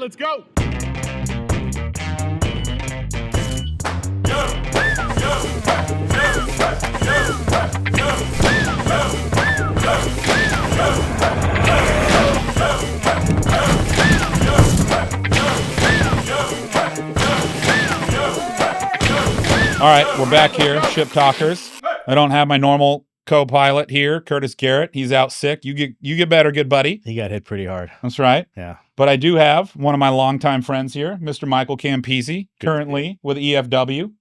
let's go. All right, we're back here, ShipTalkers. I don't have my normal co-pilot here, Curtis Garrett. He's out sick. You get better, good buddy. He got hit pretty hard. That's right. Yeah. But I do have one of my longtime friends here, Mr. Michael Campese, currently with EFW.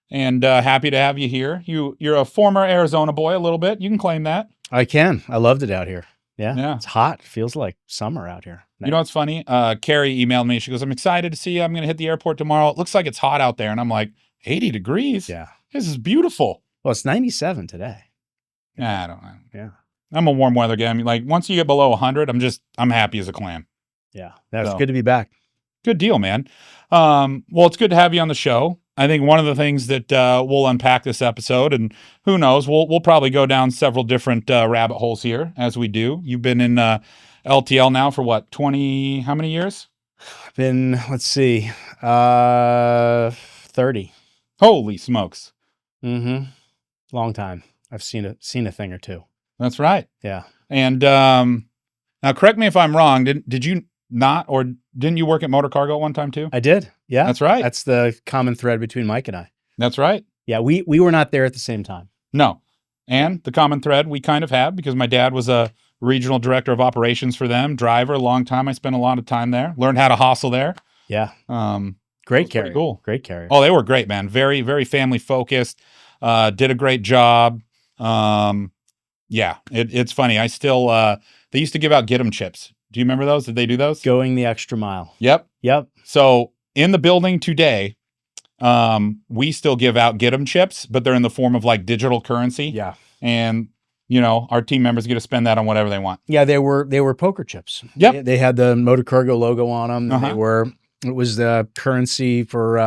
And happy to have you here. You're a former Arizona boy a little bit. You can claim that. I can. I loved it out here. Yeah. It's hot. Feels like summer out here. You know what's funny? Carrie emailed me. She goes, I'm excited to see you. I'm going to hit the airport tomorrow. It looks like it's hot out there. And I'm like, 80 degrees? Yeah. This is beautiful. Well, it's 97 today. I don't know. Yeah. I'm a warm weather guy. I mean, like once you get below 100, I'm happy as a clam. Yeah. That's good to be back. Good deal, man. Well, it's good to have you on the show. I think one of the things that we'll unpack this episode, and who knows, we'll probably go down several different rabbit holes here as we do. You've been in LTL now for what, 20, how many years? I've been, let's see, 30. Holy smokes. Mm-hmm. Long time. I've seen a thing or two. That's right. Yeah. And now correct me if I'm wrong. Did you not, or didn't you work at Motor Cargo at one time too? I did. Yeah. That's right. That's the common thread between Mike and I. That's right. Yeah. We were not there at the same time. No. And the common thread we kind of had, because my dad was a regional director of operations for them, driver, a long time. I spent a lot of time there, learned how to hustle there. Yeah. Great carrier. Cool. Great carrier. Oh, they were great, man. Very, very family focused. Did a great job. Yeah, it's funny. I still, they used to give out Get 'em chips. Do you remember those? Did they do those? Going the extra mile. Yep. So in the building today, we still give out Get 'em chips, but they're in the form of like digital currency. Yeah. And our team members get to spend that on whatever they want. Yeah, they were poker chips. Yep. They had the Motor Cargo logo on them. Uh-huh. It was the currency for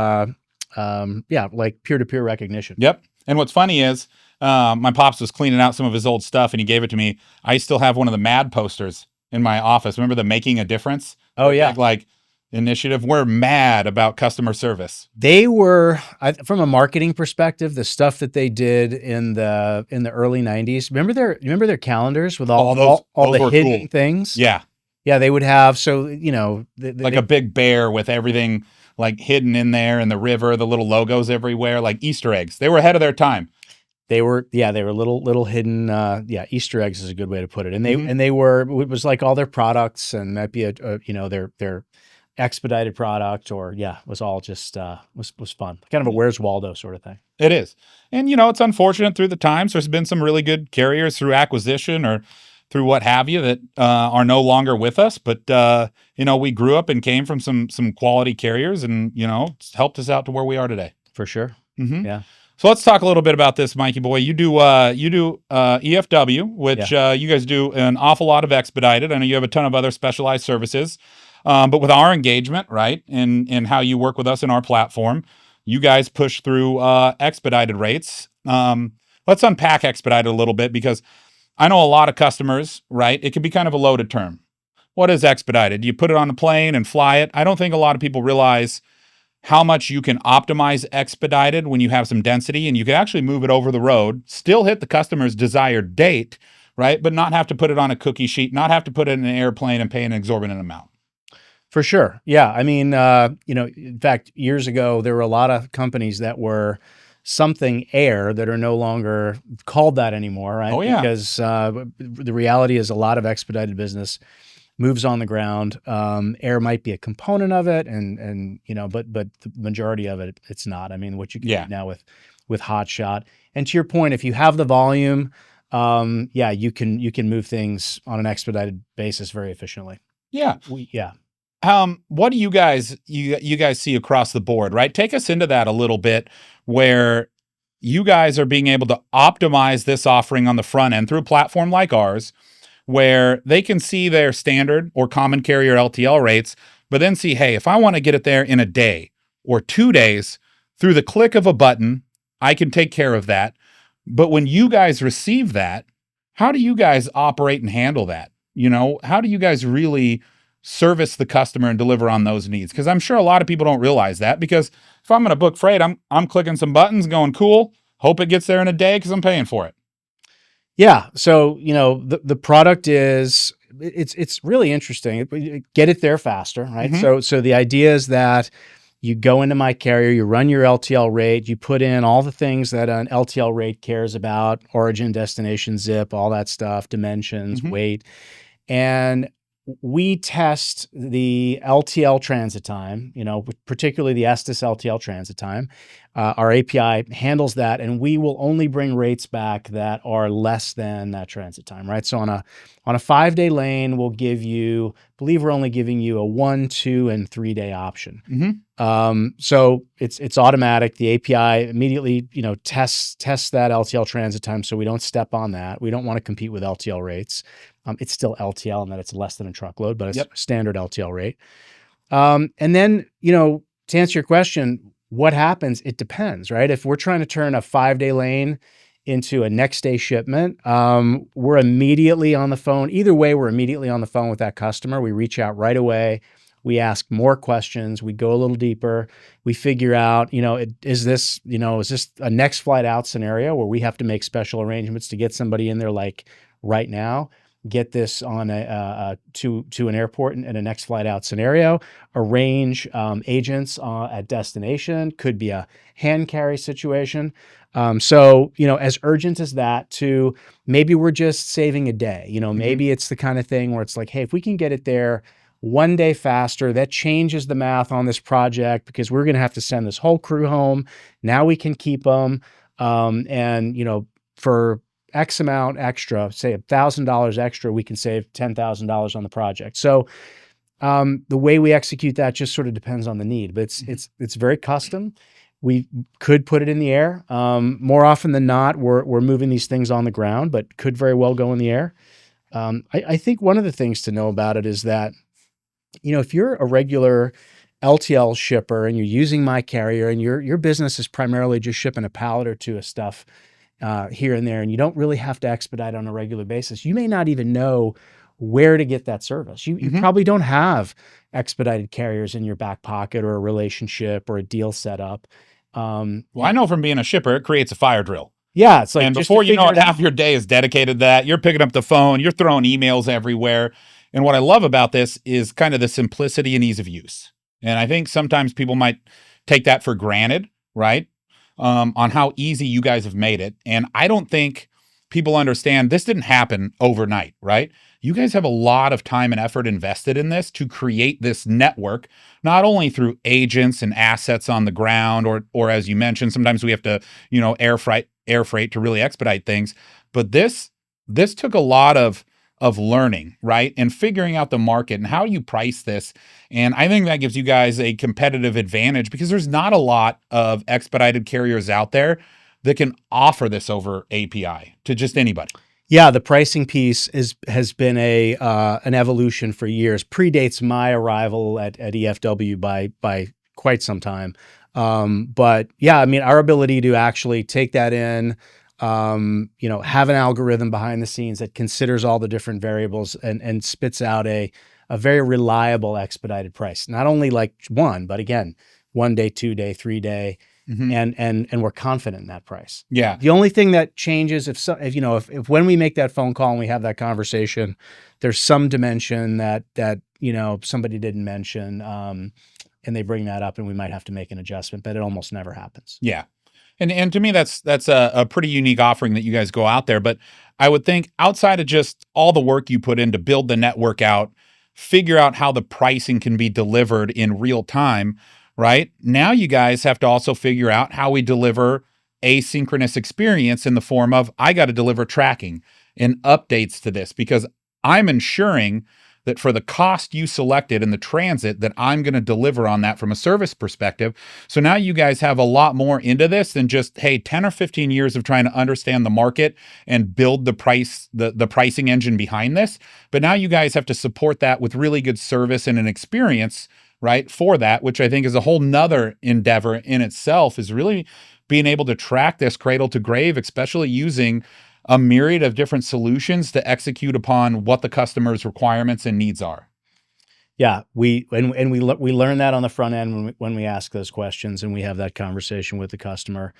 like peer-to-peer recognition. Yep. And what's funny is my pops was cleaning out some of his old stuff and he gave it to me. I still have one of the MAD posters in my office. Remember the Making a Difference? Oh yeah. Like initiative. We're mad about customer service. They were, from a marketing perspective, the stuff that they did in the early 90s. Remember their calendars with all the hidden cool things? Yeah. Yeah, they would have, like a big bear with everything like hidden in there, and the river, the little logos everywhere, like Easter eggs. They were ahead of their time. They were little hidden, Easter eggs is a good way to put it. And Mm-hmm. it was like all their products, and that'd be their expedited product, or it was all just, was fun. Kind of a Where's Waldo sort of thing. It is. And, it's unfortunate through the times. There's been some really good carriers through acquisition or through what have you that are no longer with us. But, we grew up and came from some quality carriers, and, it's helped us out to where we are today. For sure. Mm-hmm. Yeah. So let's talk a little bit about this, Mikey boy. You do EFW, which you guys do an awful lot of expedited. I know you have a ton of other specialized services. But with our engagement, right, and how you work with us in our platform, you guys push through expedited rates. Let's unpack expedited a little bit, because I know a lot of customers, right? It can be kind of a loaded term. What is expedited? You put it on a plane and fly it. I don't think a lot of people realize how much you can optimize expedited when you have some density, and you can actually move it over the road, still hit the customer's desired date, right? But not have to put it on a cookie sheet, not have to put it in an airplane and pay an exorbitant amount. For sure. Yeah. I mean, in fact, years ago, there were a lot of companies that were something air that are no longer called that anymore, right? Oh, yeah. Because the reality is a lot of expedited business moves on the ground. Air might be a component of it, but the majority of it, it's not. I mean, what you can do now with Hotshot. And to your point, if you have the volume, you can move things on an expedited basis very efficiently. Yeah. Yeah. What do you guys see across the board, right? Take us into that a little bit, where you guys are being able to optimize this offering on the front end through a platform like ours, where they can see their standard or common carrier LTL rates, but then see, hey, if I want to get it there in a day or 2 days, through the click of a button, I can take care of that. But when you guys receive that, how do you guys operate and handle that? How do you guys really service the customer and deliver on those needs. Because I'm sure a lot of people don't realize that, because if I'm going to book freight, I'm clicking some buttons going, cool, hope it gets there in a day because I'm paying for it. Yeah. So, the product it's really interesting. Get it there faster, right? So the idea is that you go into MyCarrier, you run your LTL rate, you put in all the things that an LTL rate cares about: origin, destination, zip, all that stuff, dimensions, weight. And we test the LTL transit time, particularly the Estes LTL transit time. Our API handles that, and we will only bring rates back that are less than that transit time, right? So on a 5-day lane, we'll believe we're only giving you a 1, 2, and 3-day option. So it's automatic. The API immediately, tests that LTL transit time, so we don't step on that. We don't want to compete with LTL rates. It's still LTL in that it's less than a truckload, but it's a standard LTL rate. And then, to answer your question, what happens? It depends, right? If we're trying to turn a 5-day lane into a next day shipment, we're immediately on the phone. Either way, we're immediately on the phone with that customer. We reach out right away. We ask more questions. We go a little deeper. We figure out, is this a next flight out scenario where we have to make special arrangements to get somebody in there like right now? Get this on to an airport and a next flight out scenario, arrange agents at destination, could be a hand carry situation. So, as urgent as that to maybe we're just saving a day, maybe it's the kind of thing where it's like, hey, if we can get it there 1 day faster, that changes the math on this project because we're going to have to send this whole crew home. Now we can keep them. And, for X amount extra, say $1,000 extra, we can save $10,000 on the project. So the way we execute that just sort of depends on the need, but it's very custom. We could put it in the air. More often than not, we're moving these things on the ground, but could very well go in the air. I think one of the things to know about it is that, if you're a regular LTL shipper and you're using MyCarrier and your business is primarily just shipping a pallet or two of stuff here and there, and you don't really have to expedite on a regular basis, you may not even know where to get that service. You probably don't have expedited carriers in your back pocket or a relationship or a deal set up. Well, I know from being a shipper, it creates a fire drill. Yeah, it's like, and before you know it, half your day is dedicated to that. You're picking up the phone, you're throwing emails everywhere. And what I love about this is kind of the simplicity and ease of use. And I think sometimes people might take that for granted, right? On how easy you guys have made it. And I don't think people understand this didn't happen overnight, right? You guys have a lot of time and effort invested in this to create this network, not only through agents and assets on the ground, or as you mentioned, sometimes we have to, air freight to really expedite things. But this took a lot of learning, right? And figuring out the market and how you price this. And I think that gives you guys a competitive advantage because there's not a lot of expedited carriers out there that can offer this over API to just anybody. Yeah, the pricing piece has been an evolution for years. Predates my arrival at EFW by quite some time. But yeah, I mean, our ability to actually take that in, have an algorithm behind the scenes that considers all the different variables and spits out a very reliable expedited price. Not only like one, but again, 1 day, 2 day, 3 day, and we're confident in that price. Yeah. The only thing that changes if when we make that phone call and we have that conversation, there's some dimension that somebody didn't mention, and they bring that up, and we might have to make an adjustment, but it almost never happens. Yeah. And to me, that's a pretty unique offering that you guys go out there. But I would think outside of just all the work you put in to build the network out, figure out how the pricing can be delivered in real time, right? Now you guys have to also figure out how we deliver asynchronous experience in the form of, I got to deliver tracking and updates to this because I'm ensuring that for the cost you selected in the transit, that I'm going to deliver on that from a service perspective. So now you guys have a lot more into this than just, hey, 10 or 15 years of trying to understand the market and build the pricing engine behind this. But now you guys have to support that with really good service and an experience, right, for that, which I think is a whole nother endeavor in itself, is really being able to track this cradle to grave, especially using a myriad of different solutions to execute upon what the customer's requirements and needs are. Yeah, we learn that on the front end when we ask those questions and we have that conversation with the customer.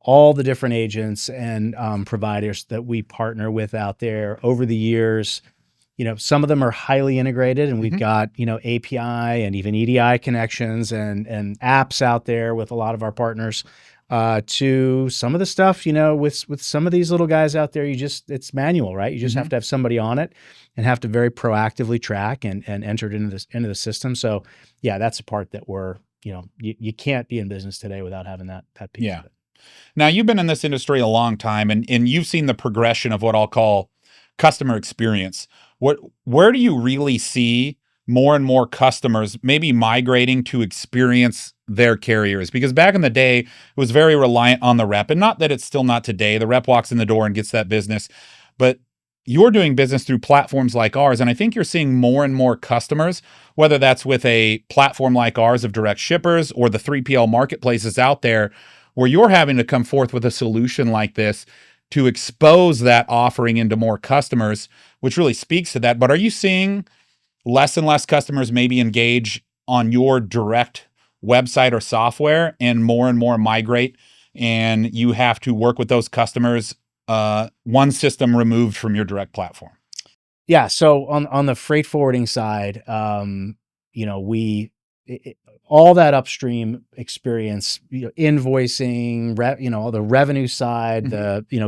All the different agents and providers that we partner with out there over the years, some of them are highly integrated, and we've got API and even EDI connections and apps out there with a lot of our partners. To some of the stuff, with some of these little guys out there, it's manual, right? You just have to have somebody on it and have to very proactively track and enter it into the system. So yeah, that's a part that you can't be in business today without having that piece of it. Now, you've been in this industry a long time, and you've seen the progression of what I'll call customer experience. Where do you really see more and more customers maybe migrating to experience their carriers? Because back in the day, it was very reliant on the rep, and not that it's still not today. The rep walks in the door and gets that business, but you're doing business through platforms like ours, and I think you're seeing more and more customers, whether that's with a platform like ours of direct shippers or the 3PL marketplaces out there, where you're having to come forth with a solution like this to expose that offering into more customers, which really speaks to that. But are you seeing less and less customers maybe engage on your direct website or software and more migrate, and you have to work with those customers one system removed from your direct platform? Yeah. So on the freight forwarding side, all that upstream experience, invoicing, all the revenue side,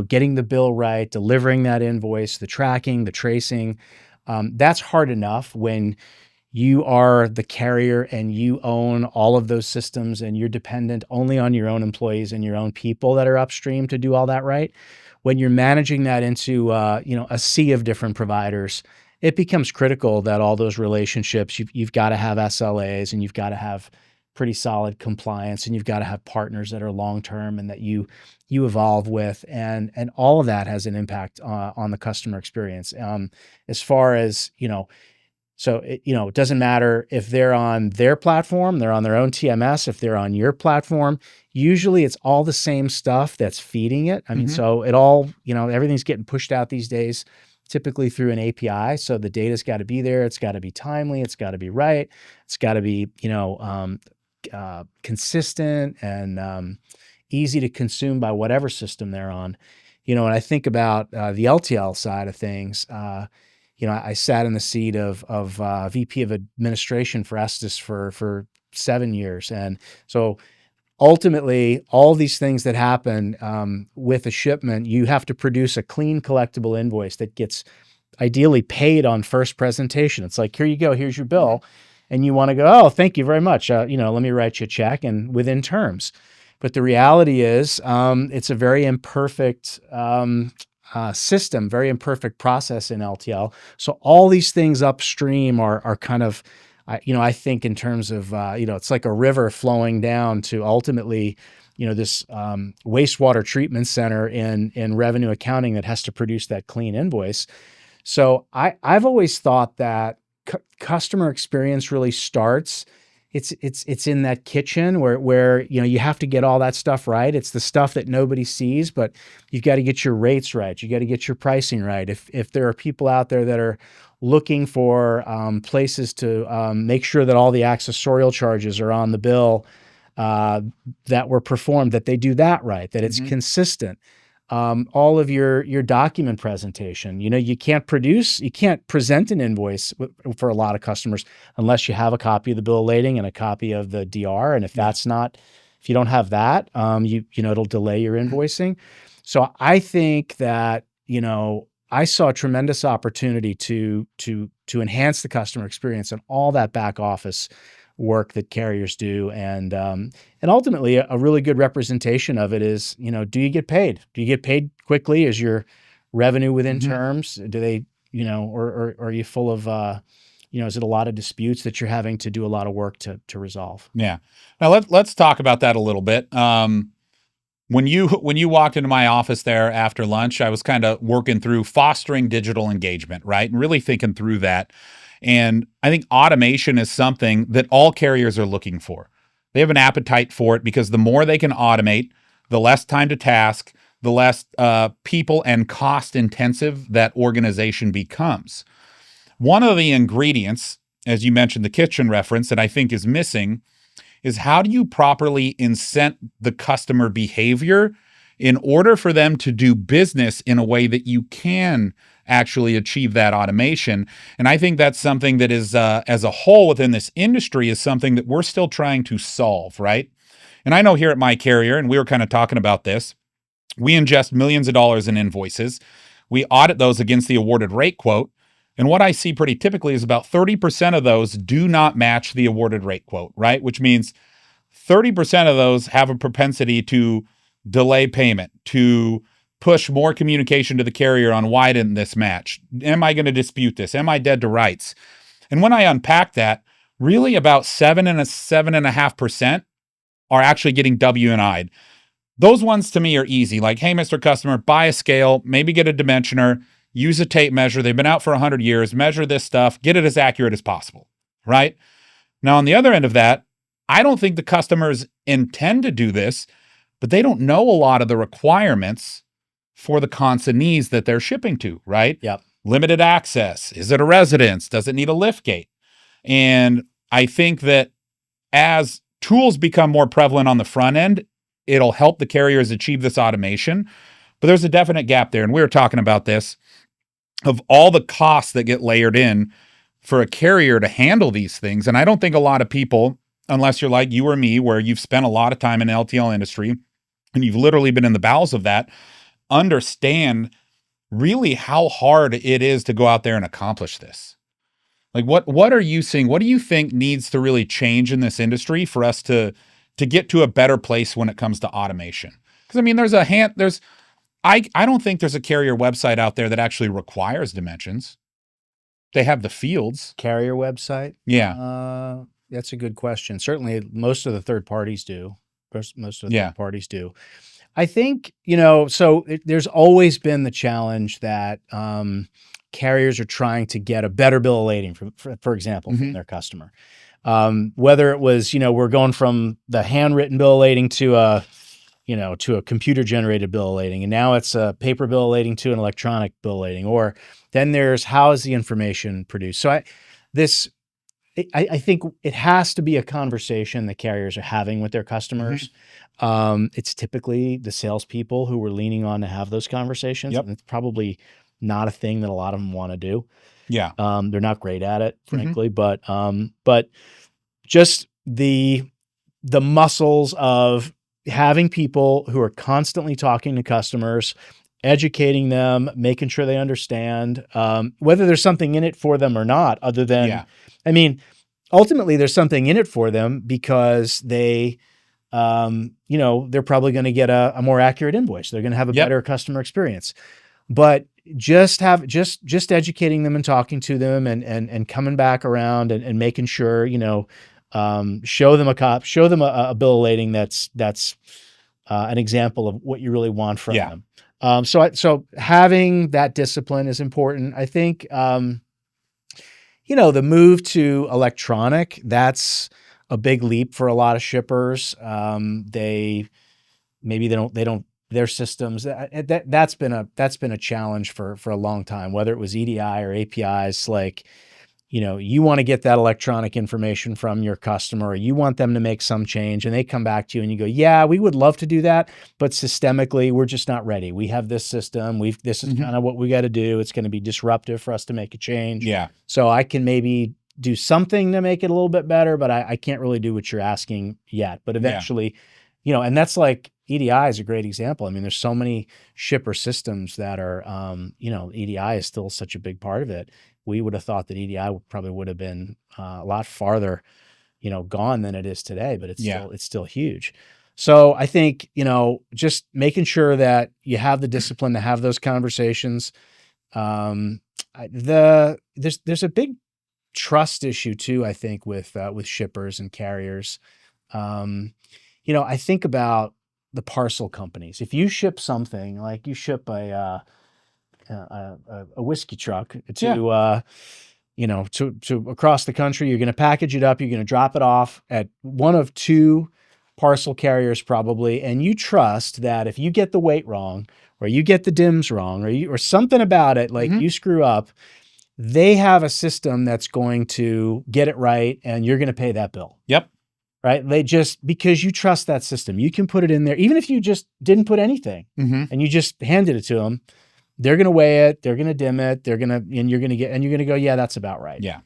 getting the bill right, delivering that invoice, the tracking, the tracing, that's hard enough when you are the carrier and you own all of those systems and you're dependent only on your own employees and your own people that are upstream to do all that right. When you're managing that into a sea of different providers, it becomes critical that all those relationships, you've got to have SLAs, and you've got to have pretty solid compliance, and you've got to have partners that are long-term and that you evolve with, and all of that has an impact on the customer experience. As far as, so it doesn't matter if they're on their platform, they're on their own TMS, if they're on your platform, usually it's all the same stuff that's feeding it. I mean, so it all, everything's getting pushed out these days, typically through an API. So the data's got to be there. It's got to be timely. It's got to be right. It's got to be, consistent and easy to consume by whatever system they're on. And I think about the LTL side of things. I sat in the seat of VP of administration for Estes for 7 years. And so ultimately, all these things that happen with a shipment, you have to produce a clean collectible invoice that gets ideally paid on first presentation. It's like, here you go, here's your bill. And you want to go, oh, thank you very much. Let me write you a check and within terms. But the reality is it's a very imperfect system, very imperfect process in LTL. So all these things upstream are kind of, I think in terms of, it's like a river flowing down to ultimately, this wastewater treatment center in revenue accounting that has to produce that clean invoice. So I've always thought that customer experience really starts. It's in that kitchen where you have to get all that stuff right. It's the stuff that nobody sees, but you've got to get your rates right. You got to get your pricing right. If there are people out there that are looking for places to make sure that all the accessorial charges are on the bill that were performed, that they do that right, that it's consistent. All of your document presentation, you can't present an invoice for a lot of customers unless you have a copy of the bill of lading and a copy of the DR. And if you don't have that, it'll delay your invoicing. So I think that, I saw a tremendous opportunity to enhance the customer experience and all that back office work that carriers do. And ultimately a really good representation of it is, do you get paid? Do you get paid quickly? Is your revenue within terms? Do they, or are you full of, is it a lot of disputes that you're having to do a lot of work to resolve? Yeah. Now let's talk about that a little bit. When you walked into my office there after lunch, I was kind of working through fostering digital engagement, right? And really thinking through that. And I think automation is something that all carriers are looking for. They have an appetite for it because the more they can automate, the less time to task, the less people and cost intensive that organization becomes. One of the ingredients as you mentioned, the kitchen reference that I think is missing is how do you properly incent the customer behavior in order for them to do business in a way that you can actually achieve that automation. And I think that's something that is, as a whole within this industry, is something that we're still trying to solve, right? And I know here at MyCarrier, and we were kind of talking about this, we ingest millions of dollars in invoices. We audit those against the awarded rate quote. And what I see pretty typically is about 30% of those do not match the awarded rate quote, right? Which means 30% of those have a propensity to delay payment, to push more communication to the carrier on why didn't this match? Am I going to dispute this? Am I dead to rights? And when I unpack that, really about 7.5% are actually getting W&I'd. Those ones to me are easy. Like, hey, Mr. Customer, buy a scale, maybe get a dimensioner, use a tape measure. They've been out for 100 years. Measure this stuff, get it as accurate as possible, right? Now, on the other end of that, I don't think the customers intend to do this, but they don't know a lot of the requirements for the consignees that they're shipping to, right? Yep. Limited access. Is it a residence? Does it need a lift gate? And I think that as tools become more prevalent on the front end, it'll help the carriers achieve this automation. But there's a definite gap there. And we were talking about this, of all the costs that get layered in for a carrier to handle these things. And I don't think a lot of people, unless you're like you or me, where you've spent a lot of time in the LTL industry and you've literally been in the bowels of that, understand really how hard it is to go out there and accomplish this. Like, what are you seeing? What do you think needs to really change in this industry for us to get to a better place when it comes to automation? Because I mean, I don't think there's a carrier website out there that actually requires dimensions. They have the fields. Carrier website? Yeah. That's a good question. Certainly most of the third parties do. Most of the third parties do. I think, there's always been the challenge that carriers are trying to get a better bill of lading, for example, from their customer. Whether it was, we're going from the handwritten bill of lading to a computer generated bill of lading, and now it's a paper bill of lading to an electronic bill of lading, or then there's how is the information produced. So I think it has to be a conversation that carriers are having with their customers. It's typically the salespeople who we're leaning on to have those conversations. Yep. And it's probably not a thing that a lot of them want to do. Yeah. They're not great at it, frankly, but just the muscles of having people who are constantly talking to customers, educating them, making sure they understand, whether there's something in it for them or not, other than, I mean, ultimately there's something in it for them because they, they're probably going to get a more accurate invoice. They're going to have a better customer experience, but just educating them and talking to them and coming back around and making sure, show them a bill of lading that's an example of what you really want from them. So having that discipline is important. I think, the move to electronic, that's a big leap for a lot of shippers. They don't, their systems, that's been a challenge for a long time, whether it was EDI or APIs. Like, you want to get that electronic information from your customer, or you want them to make some change, and they come back to you and you go, yeah, we would love to do that, but systemically, we're just not ready. We have this system. This is kind of what we got to do. It's going to be disruptive for us to make a change. Yeah. So I can maybe do something to make it a little bit better, but I can't really do what you're asking yet. But eventually, and that's like, EDI is a great example. I mean, there's so many shipper systems that are, EDI is still such a big part of it. We would have thought that EDI probably would have been a lot farther, gone than it is today, but it's still huge. So I think, just making sure that you have the discipline to have those conversations. There's a big trust issue too, I think, with shippers and carriers. I think about the parcel companies. If you ship something, like you ship a whiskey truck to across the country, you're going to package it up, you're going to drop it off at one of two parcel carriers probably, and you trust that if you get the weight wrong, or you get the DIMS wrong, or something about it, like you screw up, they have a system that's going to get it right, and you're going to pay that bill. Yep. Right? They just, because you trust that system, you can put it in there, even if you just didn't put anything and you just handed it to them, they're going to weigh it, they're going to dim it, and you're going to go, yeah, that's about right. Yeah.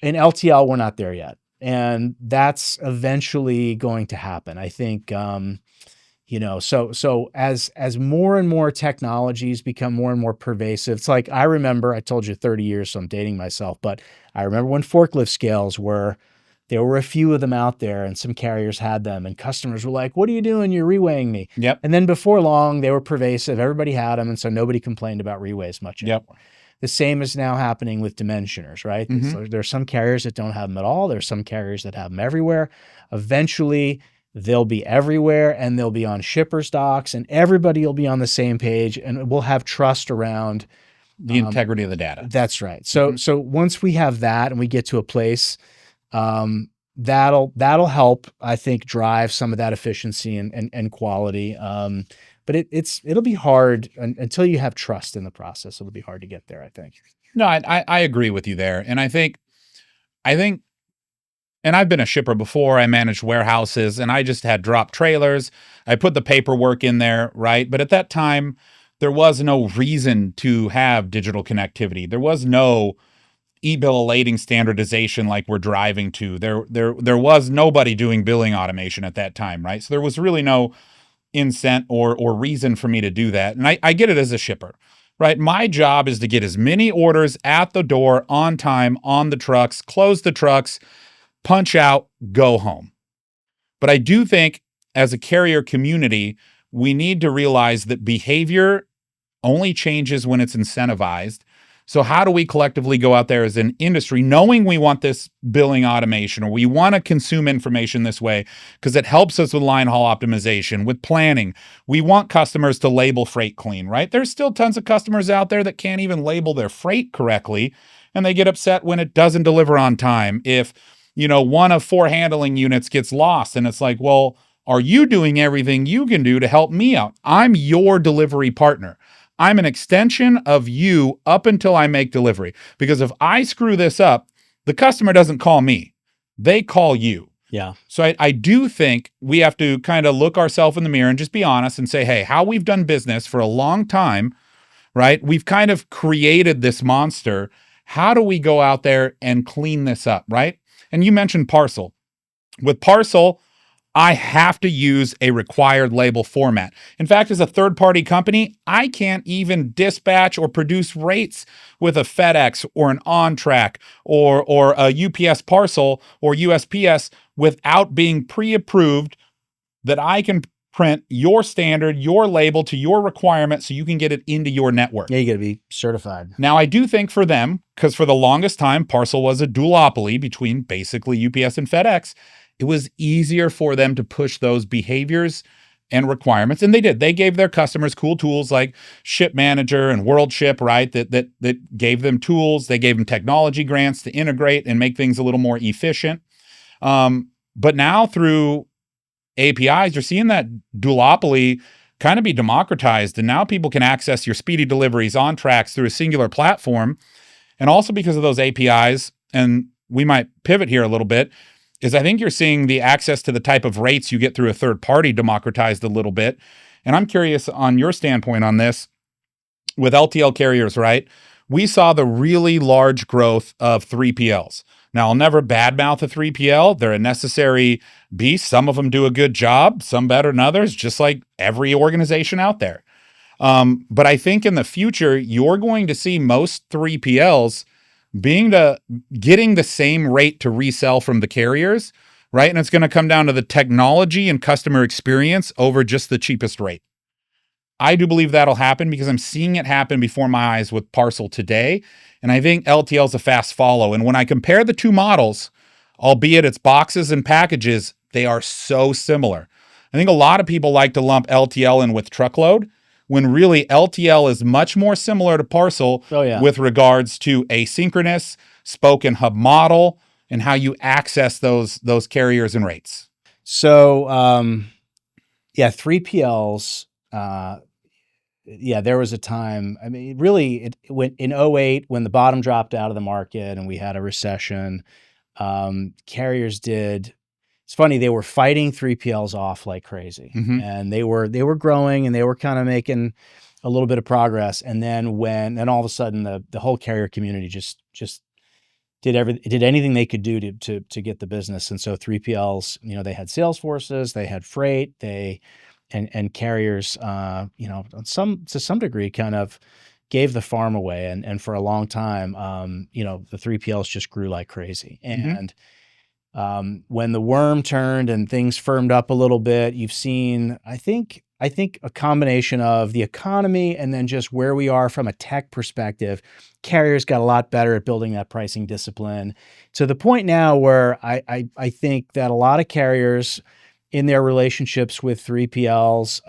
In LTL, we're not there yet. And that's eventually going to happen. I think, so as more and more technologies become more and more pervasive, it's like, I remember, I told you 30 years, so I'm dating myself, but I remember when forklift scales there were a few of them out there, and some carriers had them, and customers were like, what are you doing? You're reweighing me. Yep. And then before long, they were pervasive. Everybody had them. And so nobody complained about reweighs much anymore. Yep. The same is now happening with dimensioners, right? So there's some carriers that don't have them at all. There's some carriers that have them everywhere. Eventually, they'll be everywhere, and they'll be on shippers' docks, and everybody will be on the same page, and we'll have trust around the integrity of the data. That's right. So once we have that and we get to a place, that'll help, I think, drive some of that efficiency and quality. But it'll be hard until you have trust in the process. It'll be hard to get there, I think. No, I agree with you there. And I think, and I've been a shipper before. I managed warehouses, and I just had drop trailers. I put the paperwork in there, right? But at that time, there was no reason to have digital connectivity. There was no e-bill of lading standardization like we're driving to. There was nobody doing billing automation at that time, right? So there was really no incent or reason for me to do that. And I get it as a shipper, right? My job is to get as many orders at the door on time, on the trucks, close the trucks, punch out, go home. But I do think as a carrier community, we need to realize that behavior only changes when it's incentivized. So how do we collectively go out there as an industry, knowing we want this billing automation, or we want to consume information this way because it helps us with line haul optimization, with planning. We want customers to label freight clean, right? There's still tons of customers out there that can't even label their freight correctly, and they get upset when it doesn't deliver on time. If, one of 4 handling units gets lost, and it's like, well, are you doing everything you can do to help me out? I'm your delivery partner. I'm an extension of you up until I make delivery. Because if I screw this up, the customer doesn't call me. They call you. Yeah. So I do think we have to kind of look ourselves in the mirror and just be honest and say, hey, how we've done business for a long time, right? We've kind of created this monster. How do we go out there and clean this up, right? And you mentioned parcel. With parcel, I have to use a required label format. In fact, as a third-party company, I can't even dispatch or produce rates with a FedEx or an OnTrack or a UPS parcel or USPS without being pre-approved that I can print your standard, your label to your requirement so you can get it into your network. Yeah, you got to be certified. Now, I do think for them, because for the longest time, parcel was a duopoly between basically UPS and FedEx, it was easier for them to push those behaviors and requirements. And they did. They gave their customers cool tools like Ship Manager and World Ship, right? That gave them tools. They gave them technology grants to integrate and make things a little more efficient. But now through APIs, you're seeing that duopoly kind of be democratized. And now people can access your speedy deliveries on tracks through a singular platform. And also because of those APIs, and we might pivot here a little bit, is I think you're seeing the access to the type of rates you get through a third party democratized a little bit. And I'm curious on your standpoint on this with LTL carriers, right? We saw the really large growth of 3PLs. Now, I'll never badmouth a 3PL. They're a necessary beast. Some of them do a good job, some better than others, just like every organization out there. But I think in the future, you're going to see most 3PLs getting the same rate to resell from the carriers, right? And it's going to come down to the technology and customer experience over just the cheapest rate. I do believe that'll happen because I'm seeing it happen before my eyes with parcel today. And I think LTL is a fast follow. And when I compare the two models, albeit it's boxes and packages, they are so similar. I think a lot of people like to lump LTL in with truckload, when really LTL is much more similar to parcel with regards to asynchronous, spoke and hub model, and how you access those carriers and rates. So, 3PLs, yeah, there was a time, I mean, really, it went in '08 when the bottom dropped out of the market and we had a recession. Carriers did, it's funny, they were fighting 3PLs off like crazy, and they were growing and they were kind of making a little bit of progress. And then then all of a sudden the whole carrier community just did anything they could do to get the business. And so 3PLs, they had sales forces, they had freight, and carriers, to some degree kind of gave the farm away. And for a long time, the 3PLs just grew like crazy. And when the worm turned and things firmed up a little bit, you've seen, I think a combination of the economy and then just where we are from a tech perspective. Carriers got a lot better at building that pricing discipline to the point now where I think that a lot of carriers in their relationships with 3PLs,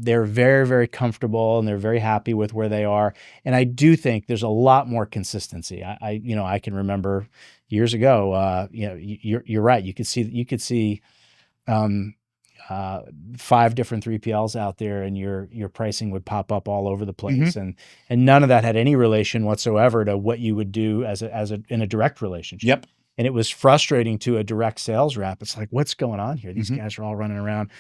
they're very, very comfortable and they're very happy with where they are. And I do think there's a lot more consistency. I can remember years ago, you're right. You could see 5 different 3PLs out there, and your pricing would pop up all over the place, and none of that had any relation whatsoever to what you would do in a direct relationship. Yep. And it was frustrating to a direct sales rep. It's like, what's going on here? These guys are all running around.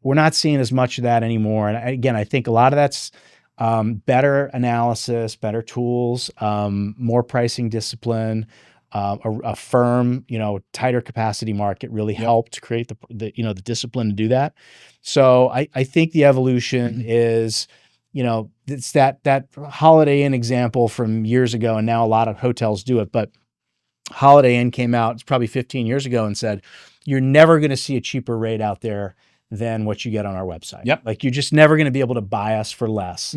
We're not seeing as much of that anymore. And again, I think a lot of that's better analysis, better tools, more pricing discipline. A firm, tighter capacity market really helped create the discipline to do that. So I think the evolution is, it's that Holiday Inn example from years ago, and now a lot of hotels do it. But Holiday Inn came out, it's probably 15 years ago, and said, you're never going to see a cheaper rate out there than what you get on our website. Yep. Like, you're just never going to be able to buy us for less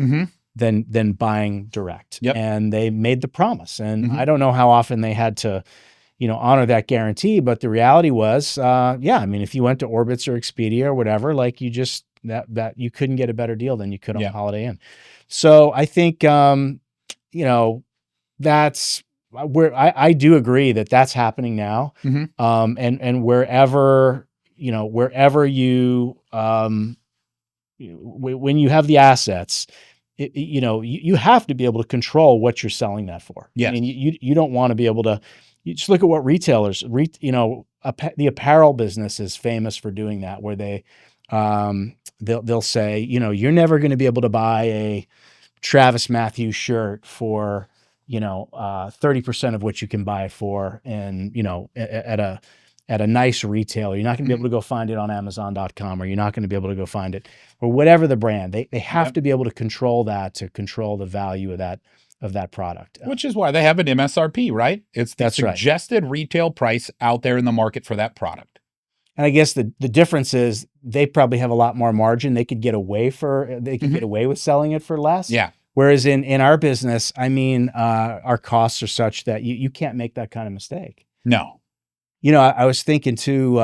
than buying direct. Yep. And they made the promise. And I don't know how often they had to, honor that guarantee, but the reality was, if you went to Orbitz or Expedia or whatever, like, you just, that you couldn't get a better deal than you could on Holiday Inn. So I think, that's where I do agree that that's happening now. And wherever you, when you have the assets, you have to be able to control what you're selling that for. Yeah. I mean, you don't want to be able to, you just look at what retailers, the apparel business is famous for doing that, where they'll say, you're never going to be able to buy a Travis Matthews shirt for, 30% of what you can buy it for, and, at a nice retailer. You're not going to be able to go find it on Amazon.com, or you're not going to be able to go find it, or whatever the brand. They have to be able to control that, to control the value of that product. Which is why they have an MSRP, right? It's the suggested retail price out there in the market for that product. And I guess the difference is they probably have a lot more margin. They could get away get away with selling it for less. Yeah. Whereas in our business, our costs are such that you can't make that kind of mistake. No. I was thinking too,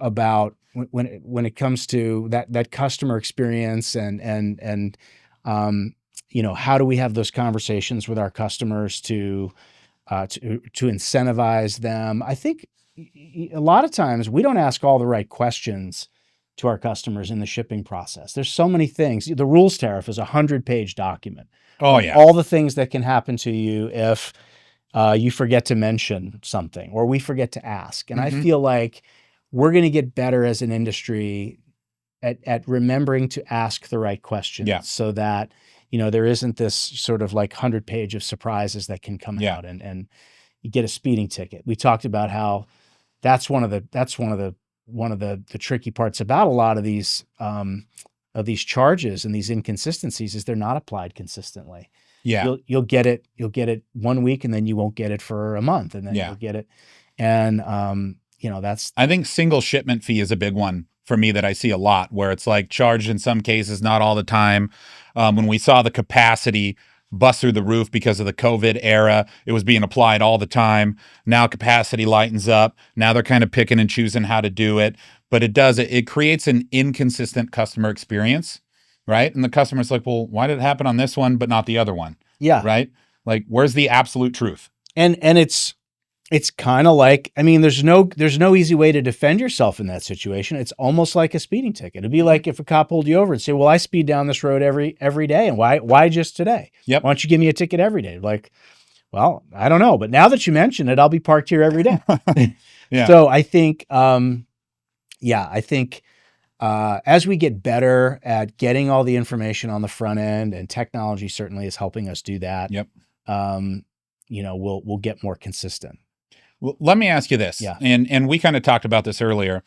about when it comes to that customer experience and how do we have those conversations with our customers to incentivize them? I think a lot of times we don't ask all the right questions to our customers in the shipping process. There's so many things. The rules tariff is a 100-page document. Oh yeah. All the things that can happen to you if you forget to mention something, or we forget to ask. And I feel like we're going to get better as an industry at remembering to ask the right questions, so that, there isn't this sort of like 100-page of surprises that can come out and you get a speeding ticket. We talked about how that's one of the tricky parts about a lot of these charges and these inconsistencies is they're not applied consistently. Yeah. You'll get it 1 week, and then you won't get it for a month, and then you'll get it. And I think single shipment fee is a big one for me that I see a lot, where it's like charged in some cases, not all the time. When we saw the capacity bust through the roof because of the COVID era, it was being applied all the time. Now capacity lightens up. Now they're kind of picking and choosing how to do it, but it creates an inconsistent customer experience, right? And the customer's like, well, why did it happen on this one but not the other one? Yeah. Right? Like, where's the absolute truth? And it's It's kind of like, I mean, there's no easy way to defend yourself in that situation. It's almost like a speeding ticket. It'd be like if a cop pulled you over and say, well, I speed down this road every day. And why just today? Yep. Why don't you give me a ticket every day? Like, well, I don't know, but now that you mention it, I'll be parked here every day. Yeah. So I think, I think as we get better at getting all the information on the front end, and technology certainly is helping us do that. Yep. We'll get more consistent. Well, let me ask you this. Yeah. And we kind of talked about this earlier,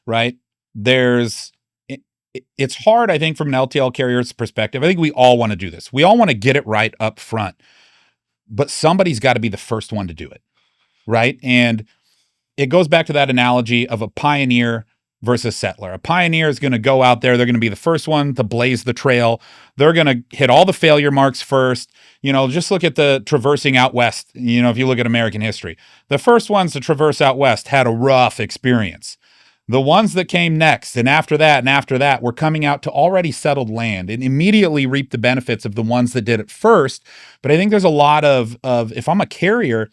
right? It's hard, I think, from an LTL carrier's perspective. I think we all want to do this. We all want to get it right up front, but somebody's got to be the first one to do it, right? And it goes back to that analogy of a pioneer versus settler. A pioneer is going to go out there. They're going to be the first one to blaze the trail. They're going to hit all the failure marks first. Just look at the traversing out west. If you look at American history, the first ones to traverse out west had a rough experience. The ones that came next and after that were coming out to already settled land and immediately reaped the benefits of the ones that did it first. But I think there's a lot of if I'm a carrier,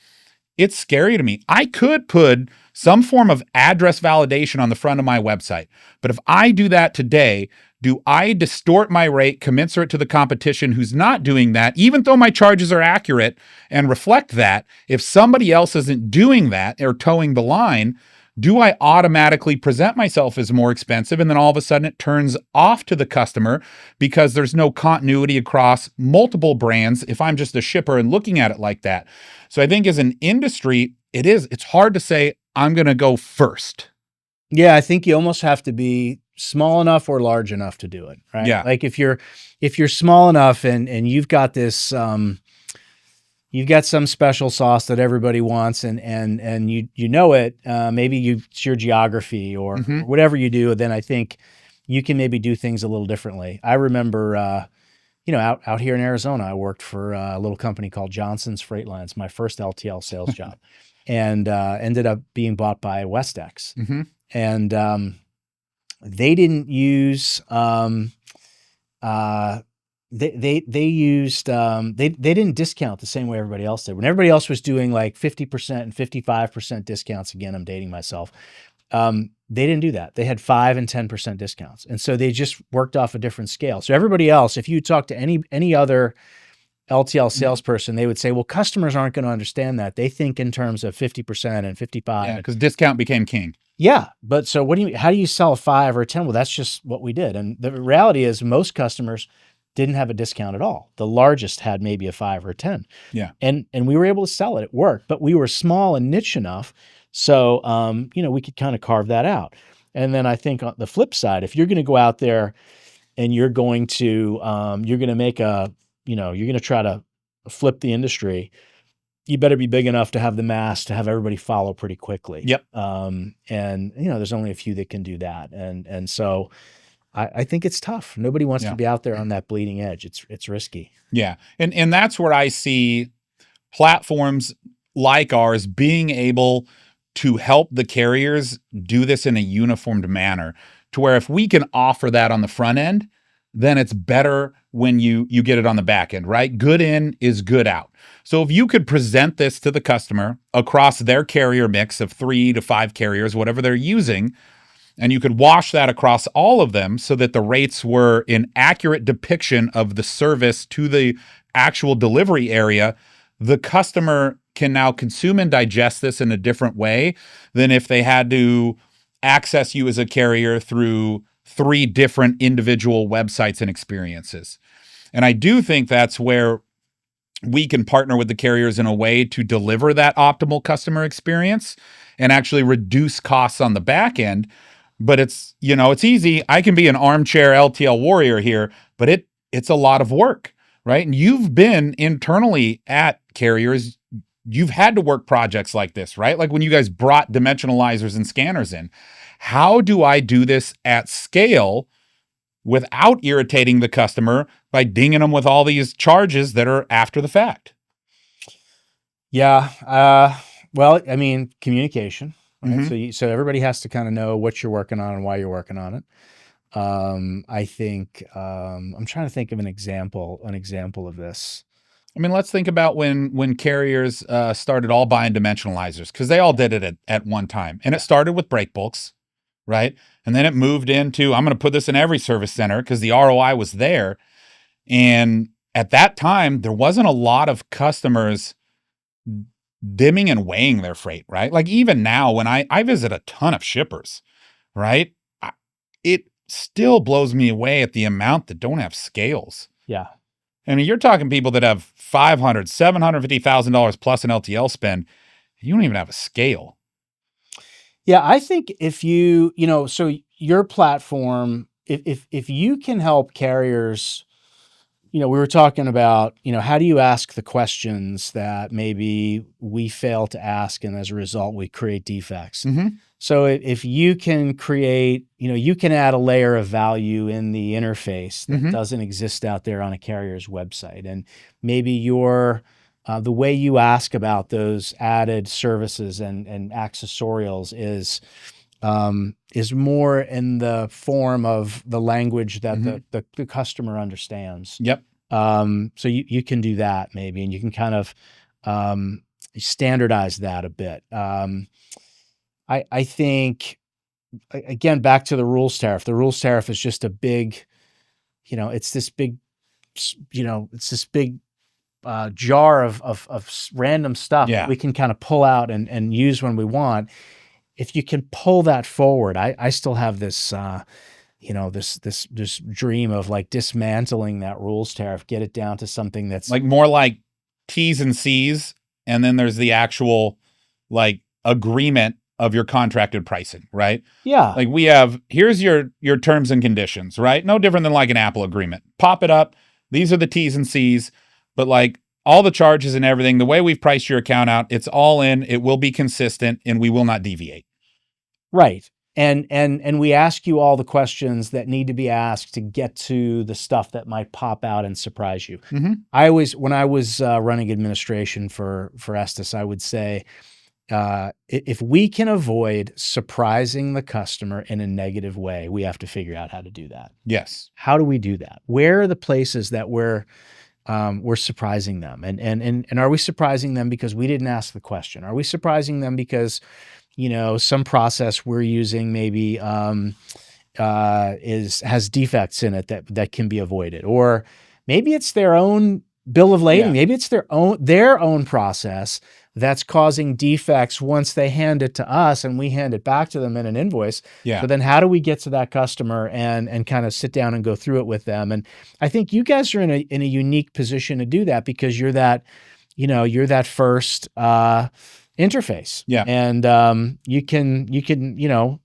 it's scary to me. I could put some form of address validation on the front of my website. But if I do that today, do I distort my rate commensurate to the competition who's not doing that, even though my charges are accurate and reflect that? If somebody else isn't doing that or towing the line, do I automatically present myself as more expensive? And then all of a sudden it turns off to the customer because there's no continuity across multiple brands if I'm just a shipper and looking at it like that. So I think as an industry, it's hard to say, I'm going to go first. Yeah, I think you almost have to be small enough or large enough to do it, right? Yeah. Like if you're small enough and you've got this, you've got some special sauce that everybody wants and you know it, maybe it's your geography or whatever you do, then I think you can maybe do things a little differently. I remember, out here in Arizona, I worked for a little company called Johnson's Freight Lines, my first LTL sales job, and ended up being bought by Westex. And they didn't use they used they didn't discount the same way everybody else did. When everybody else was doing like 50% and 55% discounts, again, I'm dating myself. They didn't do that. They had 5 and 10% discounts. And so they just worked off a different scale. So everybody else, if you talk to any other LTL salesperson, they would say, well, customers aren't going to understand that. They think in terms of 50% and 55. Yeah, because discount became king. Yeah. But so how do you sell a 5 or a 10? Well, that's just what we did. And the reality is most customers didn't have a discount at all. The largest had maybe a 5 or a 10. Yeah. And we were able to sell it. It worked, but we were small and niche enough. So, we could kind of carve that out. And then I think on the flip side, if you're going to go out there and you're going to make you're going to try to flip the industry, you better be big enough to have the mass to have everybody follow pretty quickly. Yep. And there's only a few that can do that. And so I think it's tough. Nobody wants to be out there on that bleeding edge. It's risky. Yeah. And that's where I see platforms like ours being able to help the carriers do this in a uniformed manner, to where if we can offer that on the front end, then it's better when you get it on the back end, right? Good in is good out. So if you could present this to the customer across their carrier mix of 3 to 5 carriers, whatever they're using, and you could wash that across all of them so that the rates were an accurate depiction of the service to the actual delivery area, the customer can now consume and digest this in a different way than if they had to access you as a carrier through 3 different individual websites and experiences. And I do think that's where we can partner with the carriers in a way to deliver that optimal customer experience and actually reduce costs on the back end. But it's easy. I can be an armchair LTL warrior here, but it's a lot of work, right? And you've been internally at carriers. You've had to work projects like this, right? Like when you guys brought dimensionalizers and scanners in. How do I do this at scale without irritating the customer by dinging them with all these charges that are after the fact? Yeah. Well, I mean, communication. Right? So everybody has to kind of know what you're working on and why you're working on it. I think I'm trying to think of an example of this. I mean, let's think about when carriers started all buying dimensionalizers, because they all did it at one time. And it started with break bulks, right? And then it moved into, I'm going to put this in every service center because the ROI was there. And at that time, there wasn't a lot of customers dimming and weighing their freight, right? Like even now, when I visit a ton of shippers, right? It still blows me away at the amount that don't have scales. Yeah. I mean, you're talking people that have $500,000, $750,000 plus an LTL spend. You don't even have a scale. Yeah, I think if so your platform, if you can help carriers, we were talking about, how do you ask the questions that maybe we fail to ask, and as a result, we create defects. Mm-hmm. So if you can create, you can add a layer of value in the interface that doesn't exist out there on a carrier's website, and maybe the way you ask about those added services and accessorials is more in the form of the language that the customer understands. Yep. So you can do that maybe, and you can kind of standardize that a bit. I think, again, back to the rules tariff. The rules tariff is just a big, it's this big jar of random stuff that we can kind of pull out and use when we want. If you can pull that forward, I still have this, this dream of like dismantling that rules tariff, get it down to something that's like more like T's and C's, and then there's the actual like agreement of your contracted pricing, right? Yeah. Like here's your terms and conditions, right? No different than like an Apple agreement. Pop it up. These are the T's and C's, but like all the charges and everything, the way we've priced your account out, it's all in, it will be consistent, and we will not deviate. Right. And we ask you all the questions that need to be asked to get to the stuff that might pop out and surprise you. Mm-hmm. When I was running administration for Estes, I would say, if we can avoid surprising the customer in a negative way, we have to figure out how to do that. Yes. How do we do that? Where are the places that we're surprising them? And are we surprising them because we didn't ask the question? Are we surprising them because, some process we're using maybe has defects in it that can be avoided? Or maybe it's their own bill of lading. Yeah. Maybe it's their own process that's causing defects once they hand it to us and we hand it back to them in an invoice. Yeah. So then how do we get to that customer and kind of sit down and go through it with them? And I think you guys are in a unique position to do that because you're that first interface. Yeah. And you can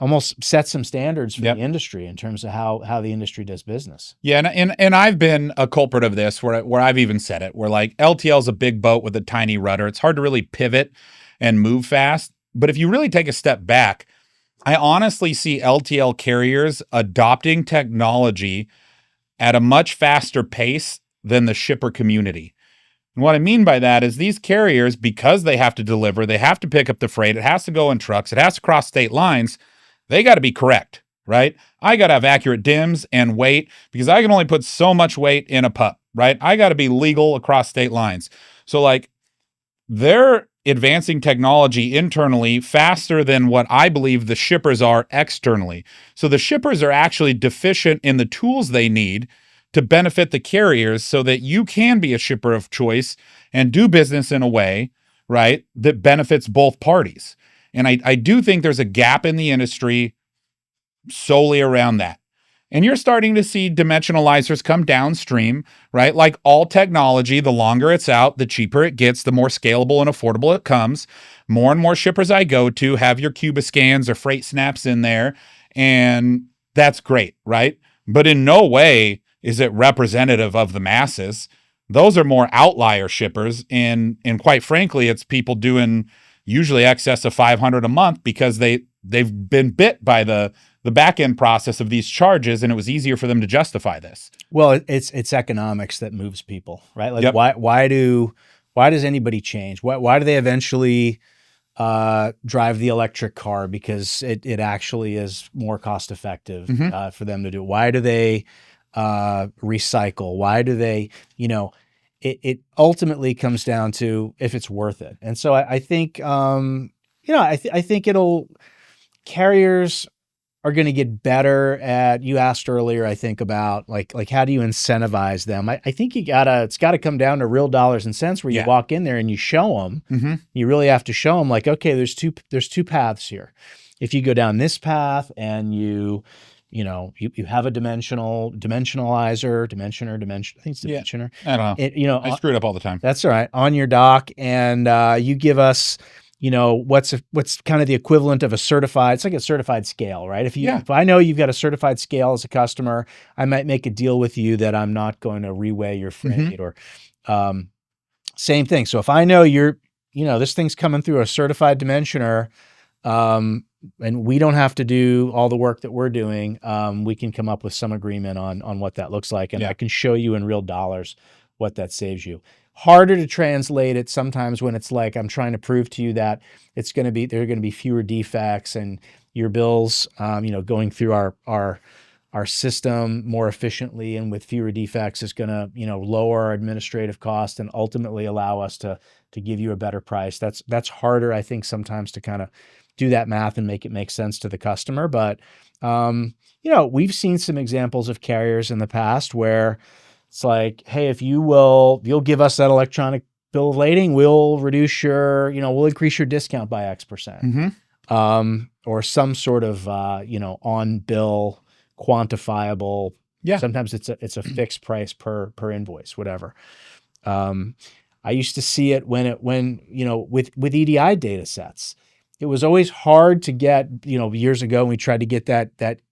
almost set some standards for the industry in terms of how the industry does business. Yeah, and I've been a culprit of this where I've even said it, where like LTL is a big boat with a tiny rudder. It's hard to really pivot and move fast. But if you really take a step back, I honestly see LTL carriers adopting technology at a much faster pace than the shipper community. And what I mean by that is these carriers, because they have to deliver, they have to pick up the freight, it has to go in trucks, it has to cross state lines, they got to be correct, right? I got to have accurate DIMs and weight because I can only put so much weight in a pup, right? I got to be legal across state lines. So like they're advancing technology internally faster than what I believe the shippers are externally. So the shippers are actually deficient in the tools they need to benefit the carriers so that you can be a shipper of choice and do business in a way, right, that benefits both parties. And I do think there's a gap in the industry solely around that. And you're starting to see dimensionalizers come downstream, right? Like all technology, the longer it's out, the cheaper it gets, the more scalable and affordable it comes. More and more shippers I go to have your Cuba scans or freight snaps in there. And that's great, right? But in no way is it representative of the masses. Those are more outlier shippers. And quite frankly, it's people doing usually excess of $500 a month because they've been bit by the back end process of these charges, and it was easier for them to justify this. Well, it's economics that moves people, right? Like why does anybody change? Why do they eventually drive the electric car? Because it actually is more cost effective for them to do. Why do they recycle? Why do they it ultimately comes down to if it's worth it. And so I think, I think carriers are going to get better at, you asked earlier, I think about like how do you incentivize them? I think it's gotta come down to real dollars and cents where you walk in there and you show them, you really have to show them like, okay, there's two paths here. If you go down this path and you have a dimensioner, I think it's dimensioner. I don't know. I screw it up all the time. That's all right. On your dock, and you give us, what's kind of the equivalent of it's like a certified scale, right? If I know you've got a certified scale as a customer, I might make a deal with you that I'm not going to reweigh your freight or same thing. So if I know this thing's coming through a certified dimensioner, and we don't have to do all the work that we're doing, we can come up with some agreement on what that looks like. And I can show you in real dollars what that saves you. Harder to translate it sometimes when it's like, I'm trying to prove to you that there are going to be fewer defects and your bills, going through our system more efficiently and with fewer defects is going to, lower our administrative cost and ultimately allow us to give you a better price. That's harder, I think, sometimes to kind of do that math and make it make sense to the customer. But, we've seen some examples of carriers in the past where it's like, hey, if you'll give us that electronic bill of lading, we'll reduce we'll increase your discount by X%. Or some sort of, on bill quantifiable. Sometimes it's a fixed price per invoice, whatever. I used to see it when with EDI data sets. It was always hard to get, years ago when we tried to get that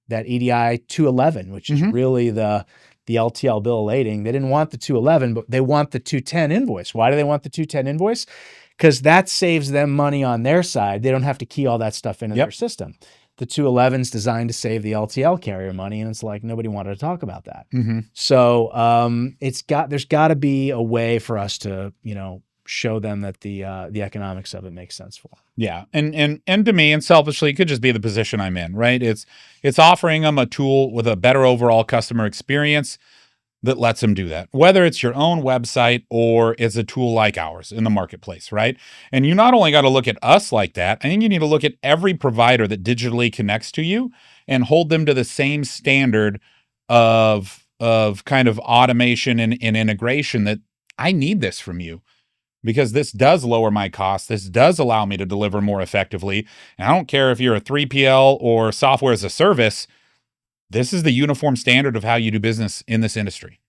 EDI 211, which is really the LTL bill of lading. They didn't want the 211, but they want the 210 invoice. Why do they want the 210 invoice? Because that saves them money on their side. They don't have to key all that stuff into their system. The 211 is designed to save the LTL carrier money, and it's like nobody wanted to talk about that. So there's got to be a way for us to show them that the economics of it makes sense for them. Yeah, and to me, and selfishly, it could just be the position I'm in, right? It's offering them a tool with a better overall customer experience that lets them do that, whether it's your own website or it's a tool like ours in the marketplace, right? And you not only got to look at us like that, I think you need to look at every provider that digitally connects to you and hold them to the same standard of kind of automation and integration that I need this from you. Because this does lower my costs. This does allow me to deliver more effectively. And I don't care if you're a 3PL or software as a service, this is the uniform standard of how you do business in this industry.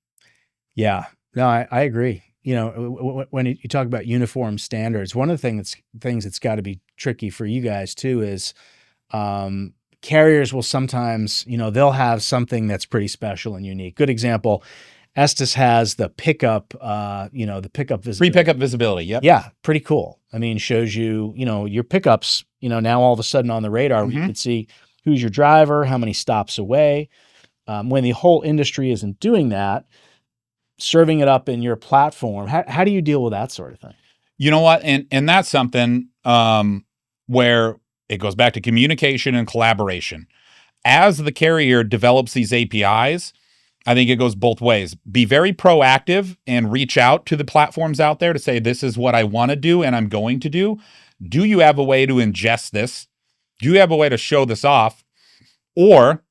Yeah, no, I agree. When you talk about uniform standards, one of the things that's got to be tricky for you guys too is carriers will sometimes, they'll have something that's pretty special and unique. Good example, Estes has the pickup, the pickup visibility. Free pickup visibility, yep. Yeah, pretty cool. I mean, shows you, your pickups, now all of a sudden on the radar, you can see who's your driver, how many stops away. When the whole industry isn't doing that, serving it up in your platform, how do you deal with that sort of thing? You know what? And that's something where it goes back to communication and collaboration. As the carrier develops these APIs, I think it goes both ways. Be very proactive and reach out to the platforms out there to say, this is what I want to do and I'm going to do. Do you have a way to ingest this? Do you have a way to show this off? Or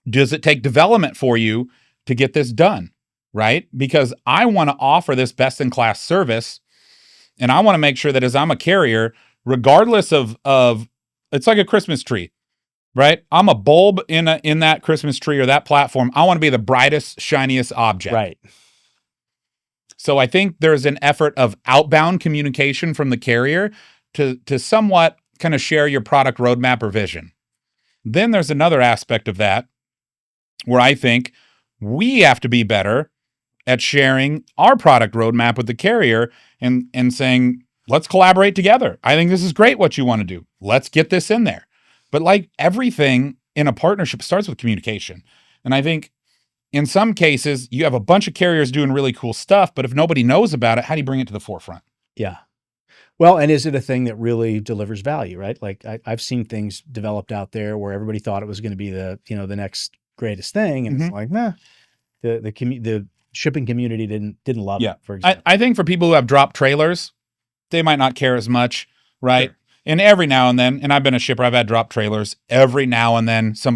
does it take development for you to get this done, right? Because I want to offer this best-in-class service, and I want to make sure that as I'm a carrier, regardless of it's like a Christmas tree. Right? I'm a bulb in that Christmas tree or that platform. I want to be the brightest, shiniest object. Right. So I think there's an effort of outbound communication from the carrier to somewhat kind of share your product roadmap or vision. Then there's another aspect of that where I think we have to be better at sharing our product roadmap with the carrier and saying, let's collaborate together. I think this is great what you want to do. Let's get this in there. But like everything in a partnership starts with communication. And I think in some cases, you have a bunch of carriers doing really cool stuff, but if nobody knows about it, how do you bring it to the forefront? Yeah. Well, and is it a thing that really delivers value, right? Like I've seen things developed out there where everybody thought it was going to be the next greatest thing. And it's like, nah, the shipping community didn't love it, for example. example. I think for people who have drop trailers, they might not care as much, right? Sure. And every now and then, and I've been a shipper, I've had drop trailers. Every now and then, some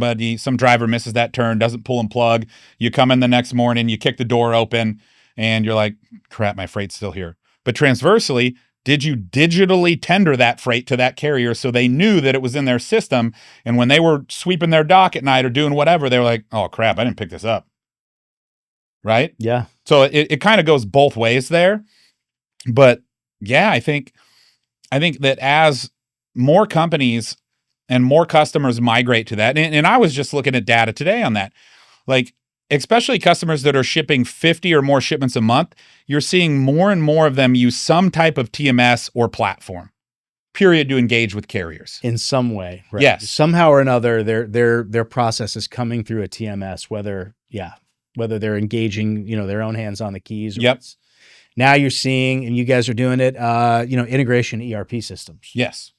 driver misses that turn, doesn't pull and plug. You come in the next morning, you kick the door open, and you're like, crap, my freight's still here. But transversely, did you digitally tender that freight to that carrier so they knew that it was in their system? And when they were sweeping their dock at night or doing whatever, they were like, oh, crap, I didn't pick this up. Right? Yeah. So it kind of goes both ways there. But yeah, I think that as more companies and more customers migrate to that, and I was just looking at data today on that, like especially customers that are shipping 50 or more shipments a month, you're seeing more and more of them use some type of TMS or platform, period, to engage with carriers. In some way, right? Yes. Somehow or another, their process is coming through a TMS, whether they're engaging, their own hands on the keys. Yep. Now you're seeing, and you guys are doing it, integration ERP systems. Yes.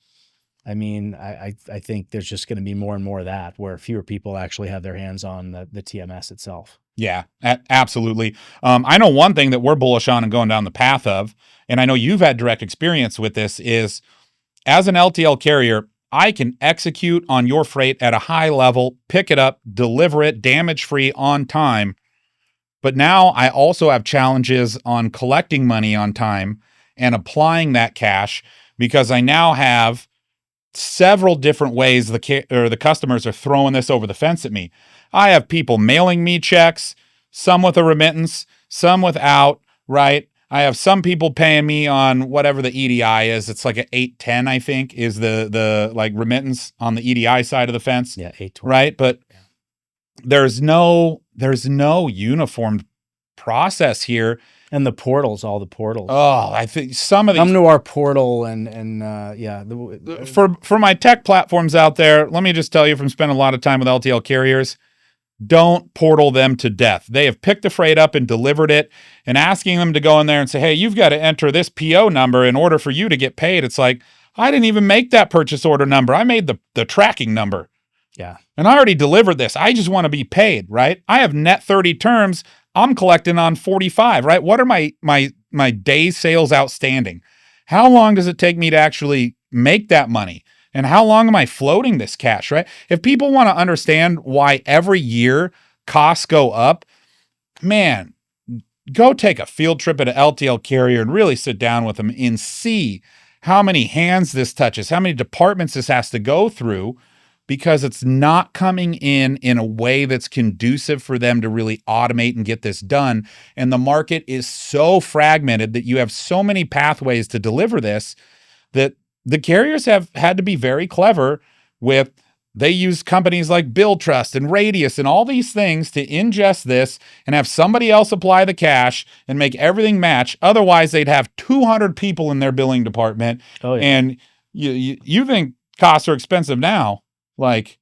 I mean, I think there's just going to be more and more of that, where fewer people actually have their hands on the TMS itself. Yeah, absolutely. I know one thing that we're bullish on and going down the path of, and I know you've had direct experience with this, is as an LTL carrier, I can execute on your freight at a high level, pick it up, deliver it damage-free on time. But now I also have challenges on collecting money on time and applying that cash, because I now have several different ways the customers are throwing this over the fence at me. I have people mailing me checks, some with a remittance, some without, right? I have some people paying me on whatever the EDI is. It's like an 810, I think, is the like remittance on the EDI side of the fence. Yeah, 820. Right? But there's no uniform process here. And the portals, all the portals. Oh, I think some of these come to our portal for my tech platforms out there, let me just tell you from spending a lot of time with LTL carriers, don't portal them to death. They have picked the freight up and delivered it, and asking them to go in there and say, hey, you've got to enter this PO number in order for you to get paid. It's like, I didn't even make that purchase order number. I made the tracking number. Yeah. And I already delivered this. I just want to be paid, right? I have net 30 terms. I'm collecting on 45, right? What are my days sales outstanding? How long does it take me to actually make that money? And how long am I floating this cash, right? If people want to understand why every year costs go up, man, go take a field trip at an LTL carrier and really sit down with them and see how many hands this touches, how many departments this has to go through, because it's not coming in a way that's conducive for them to really automate and get this done. And the market is so fragmented that you have so many pathways to deliver this that the carriers have had to be very clever with, they use companies like BillTrust and Radius and all these things to ingest this and have somebody else apply the cash and make everything match. Otherwise, they'd have 200 people in their billing department. Oh, yeah. And you think costs are expensive now. Like,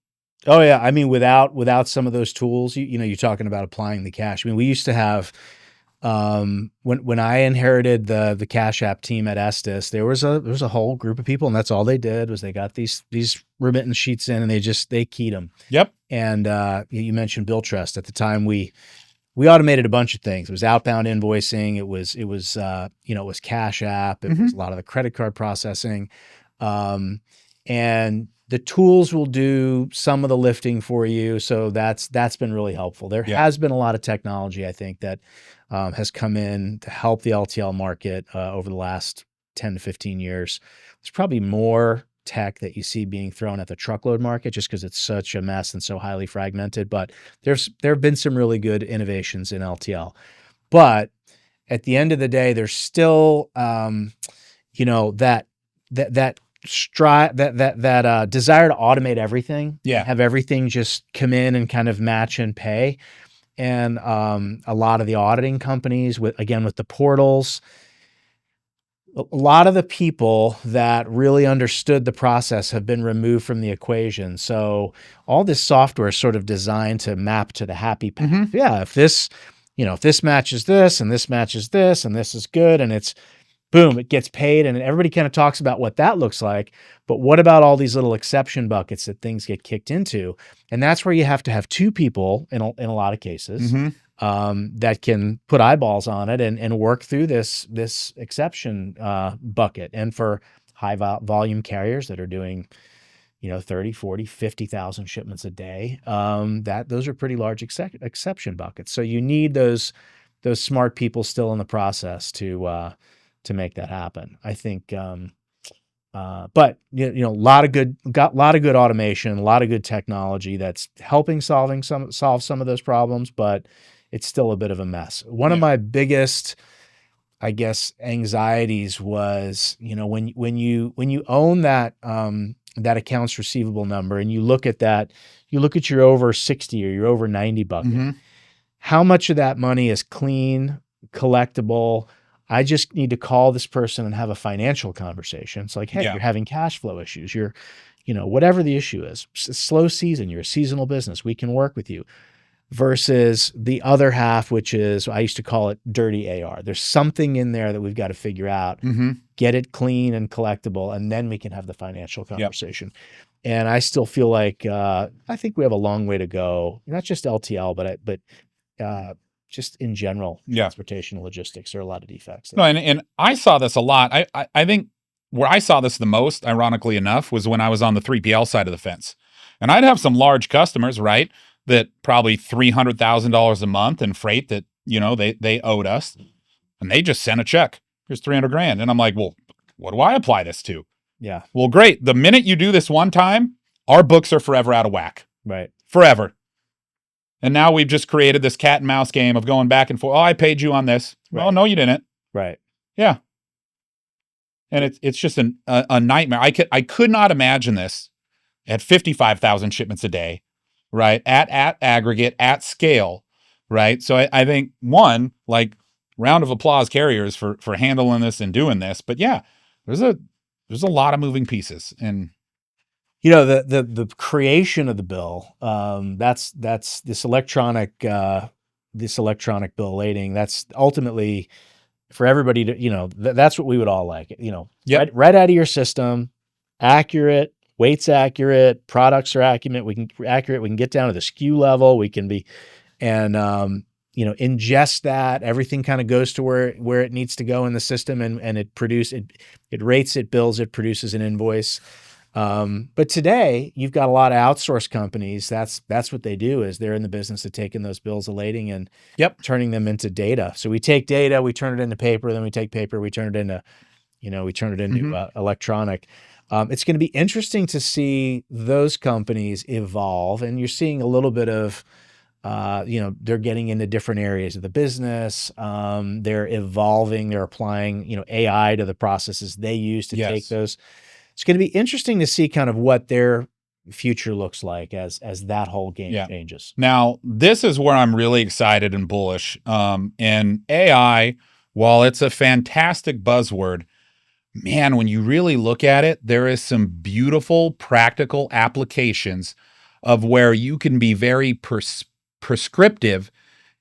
oh yeah, I mean, without some of those tools, you're talking about applying the cash. I mean, we used to have, when I inherited the Cash App team at Estes, there was a whole group of people, and that's all they did was they got these remittance sheets in, and they keyed them. Yep. And you mentioned BillTrust. At the time, we automated a bunch of things. It was outbound invoicing. It was Cash App. It was a lot of the credit card processing, and the tools will do some of the lifting for you. So that's been really helpful. There has been a lot of technology, I think, that has come in to help the LTL market over the last 10 to 15 years. There's probably more tech that you see being thrown at the truckload market just because it's such a mess and so highly fragmented. But there have been some really good innovations in LTL. But at the end of the day, there's still that desire to automate everything, have everything just come in and kind of match and pay. And a lot of the auditing companies with the portals, a lot of the people that really understood the process have been removed from the equation. So all this software is sort of designed to map to the happy path. Yeah, if this matches this and this matches this and this is good, and it's boom, it gets paid, and everybody kind of talks about what that looks like. But what about all these little exception buckets that things get kicked into? And that's where you have to have two people in a lot of cases that can put eyeballs on it and work through this exception bucket. And for high volume carriers that are doing 30, 40, 50,000 shipments a day, those are pretty large exception buckets. So you need those smart people still in the process to make that happen. I think, but a lot of good automation, a lot of good technology that's helping solve some of those problems, but it's still a bit of a mess. One of my biggest, I guess, anxieties was, when you own that that accounts receivable number and you look at your over 60 or your over 90 bucket, how much of that money is clean, collectible? I just need to call this person and have a financial conversation. It's like, hey, you're having cash flow issues. You're, whatever the issue is, slow season, you're a seasonal business. We can work with you. Versus the other half, which is, I used to call it dirty AR. There's something in there that we've got to figure out, get it clean and collectible, and then we can have the financial conversation. And I still feel like, I think we have a long way to go, not just LTL, but just in general, transportation logistics. There are a lot of defects there. No, and I saw this a lot. I think where I saw this the most, ironically enough, was when I was on the 3PL side of the fence. And I'd have some large customers, right, that probably $300,000 a month in freight that, they owed us. And they just sent a check. Here's $300,000. And I'm like, well, what do I apply this to? Yeah. Well, great. The minute you do this one time, our books are forever out of whack. Right. Forever. And now we've just created this cat and mouse game of going back and forth. Oh, I paid you on this. Right. Well, no, you didn't. Right. Yeah. And it's just a nightmare. I could not imagine this at 55,000 shipments a day, right? At aggregate, at scale, right? So I think one, like, round of applause carriers for handling this and doing this. But yeah, there's a lot of moving pieces. And the creation of the bill, that's this electronic bill lading. That's ultimately for everybody to, that's what we would all like. Right out of your system, accurate, weight's accurate, products are accurate. We can get down to the SKU level. We can be, and ingest that. Everything kind of goes to where it needs to go in the system, and it rates it, bills it, produces an invoice. But today you've got a lot of outsourced companies. That's what they do, is they're in the business of taking those bills of lading and turning them into data. So we take data, we turn it into paper, then we take paper, we turn it into electronic. It's going to be interesting to see those companies evolve, and you're seeing a little bit of, they're getting into different areas of the business. They're evolving, they're applying, AI to the processes they use to take those. It's going to be interesting to see kind of what their future looks like as that whole game changes. Now, this is where I'm really excited and bullish. And AI, while it's a fantastic buzzword, man, when you really look at it, there is some beautiful practical applications of where you can be very prescriptive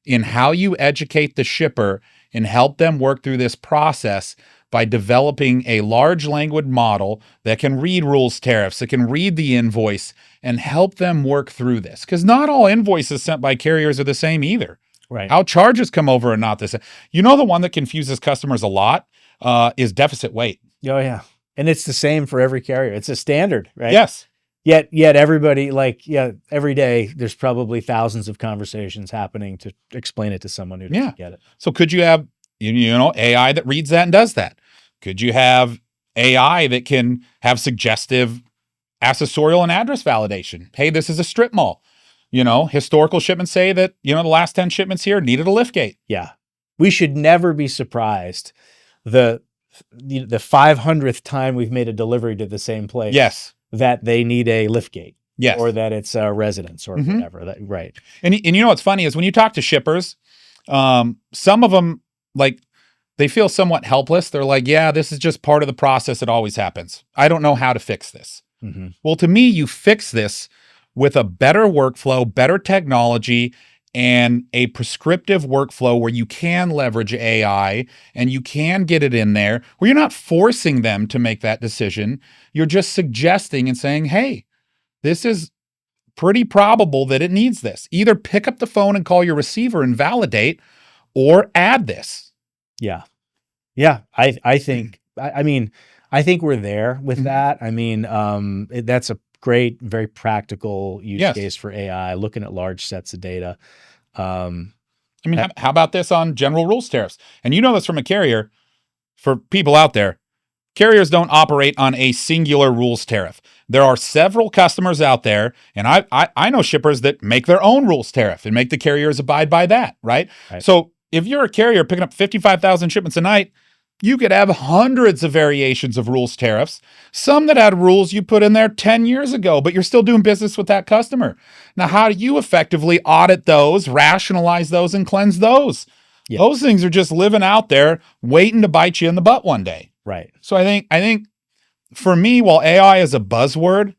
in how you educate the shipper and help them work through this process by developing a large language model that can read rules, tariffs, that can read the invoice and help them work through this. Because not all invoices sent by carriers are the same either. Right. How charges come over are not the same. The one that confuses customers a lot is deficit weight. Oh, yeah. And it's the same for every carrier. It's a standard, right? Yes. Yet everybody, every day there's probably thousands of conversations happening to explain it to someone who doesn't get it. So could you have, AI that reads that and does that? Could you have AI that can have suggestive accessorial and address validation? Hey, this is a strip mall. Historical shipments say that, the last 10 shipments here needed a lift gate. Yeah. We should never be surprised the 500th time we've made a delivery to the same place. Yes. That they need a lift gate. Yes. Or that it's a residence or whatever. Right. And what's funny is when you talk to shippers, some of them, they feel somewhat helpless. They're like, yeah, this is just part of the process. It always happens. I don't know how to fix this. Mm-hmm. Well, to me, you fix this with a better workflow, better technology, and a prescriptive workflow where you can leverage AI and you can get it in there where you're not forcing them to make that decision. You're just suggesting and saying, hey, this is pretty probable that it needs this. Either pick up the phone and call your receiver and validate, or add this. Yeah. Yeah. I think, I mean, I think we're there with that. I mean, that's a great, very practical use case for AI, looking at large sets of data. I mean, how about this on general rules tariffs? And you know this from a carrier. For people out there, carriers don't operate on a singular rules tariff. There are several customers out there, and I know shippers that make their own rules tariff and make the carriers abide by that, right? So if you're a carrier picking up 55,000 shipments a night, you could have hundreds of variations of rules tariffs, some that had rules you put in there 10 years ago, but you're still doing business with that customer. Now, how do you effectively audit those, rationalize those, and cleanse those? Yeah. Those things are just living out there waiting to bite you in the butt one day. Right. So I think for me, while AI is a buzzword,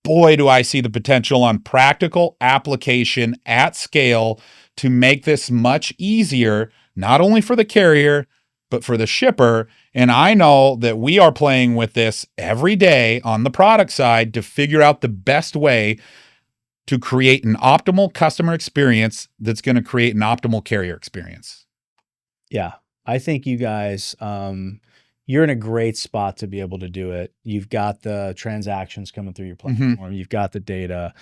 boy, do I see the potential on practical application at scale to make this much easier, not only for the carrier, but for the shipper. And I know that we are playing with this every day on the product side to figure out the best way to create an optimal customer experience that's going to create an optimal carrier experience. Yeah, I think you guys, you're in a great spot to be able to do it. You've got the transactions coming through your platform. You've got the data.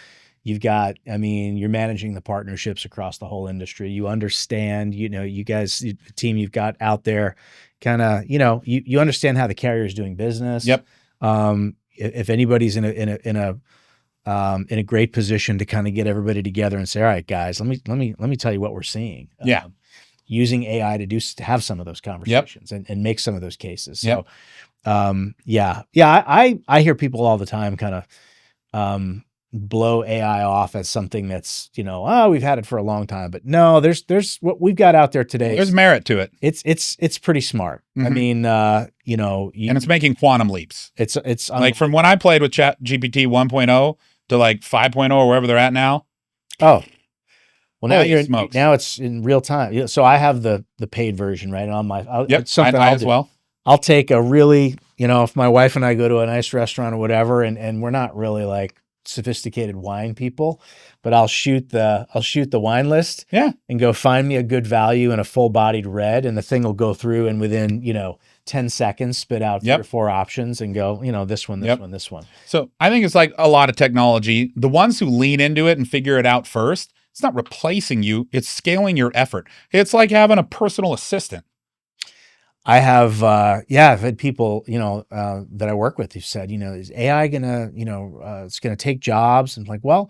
You've got, I mean, you're managing the partnerships across the whole industry. You understand, you know, you guys, the team you've got out there, kind of, you know, you understand how the carrier is doing business. Yep. If anybody's in a great position to kind of get everybody together and say, all right, guys, let me tell you what we're seeing. Yeah. Using AI to have some of those conversations and make some of those cases. So, I hear people all the time kind of blow AI off as something that's, you know, oh, we've had it for a long time, but no, there's what we've got out there today. There's merit to it. It's pretty smart. I mean, you know, and it's making quantum leaps. It's like from when I played with ChatGPT 1.0 to like 5.0 or wherever they're at now. Oh. Well, now it's in real time. So I have the paid version, right? On my, I as well. I'll take a really, you know, if my wife and I go to a nice restaurant or whatever, and we're not really like sophisticated wine people, but I'll shoot the wine list, and go find me a good value and a full bodied red, and the thing will go through and within, you know, 10 seconds spit out 3 or 4 options and go, you know, this one, this one, this one. So I think it's like a lot of technology. The ones who lean into it and figure it out first, it's not replacing you, it's scaling your effort. It's like having a personal assistant. I have, I've had people, you know, that I work with who said, you know, is AI gonna, you know, it's gonna take jobs? And like, well,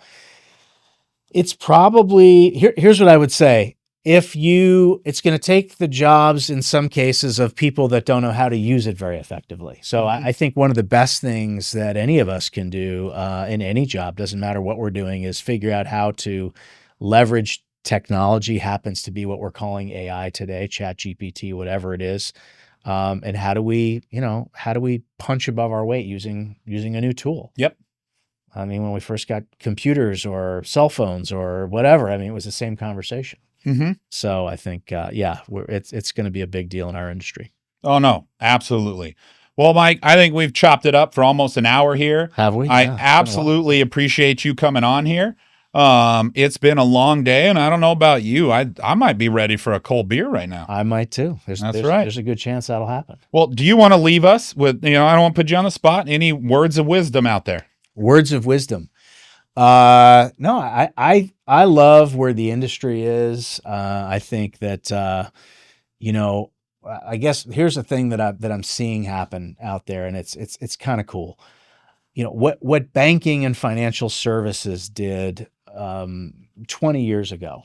it's probably, here's what I would say. It's gonna take the jobs in some cases of people that don't know how to use it very effectively. So I think one of the best things that any of us can do in any job, doesn't matter what we're doing, is figure out how to leverage technology. Happens to be what we're calling AI today, ChatGPT, whatever it is. And how do we punch above our weight using a new tool? Yep. I mean, when we first got computers or cell phones or whatever, I mean, it was the same conversation. So I think, it's going to be a big deal in our industry. Oh no, absolutely. Well, Mike, I think we've chopped it up for almost an hour here. Have we? I absolutely appreciate you coming on here. It's been a long day, and I don't know about you. I might be ready for a cold beer right now. I might too. That's right. There's a good chance that'll happen. Well, do you want to leave us with, you know, I don't want to put you on the spot, any words of wisdom out there? Words of wisdom. No, I love where the industry is. I think that, you know, I guess here's the thing that I'm seeing happen out there, and it's kind of cool. You know, what banking and financial services did 20 years ago,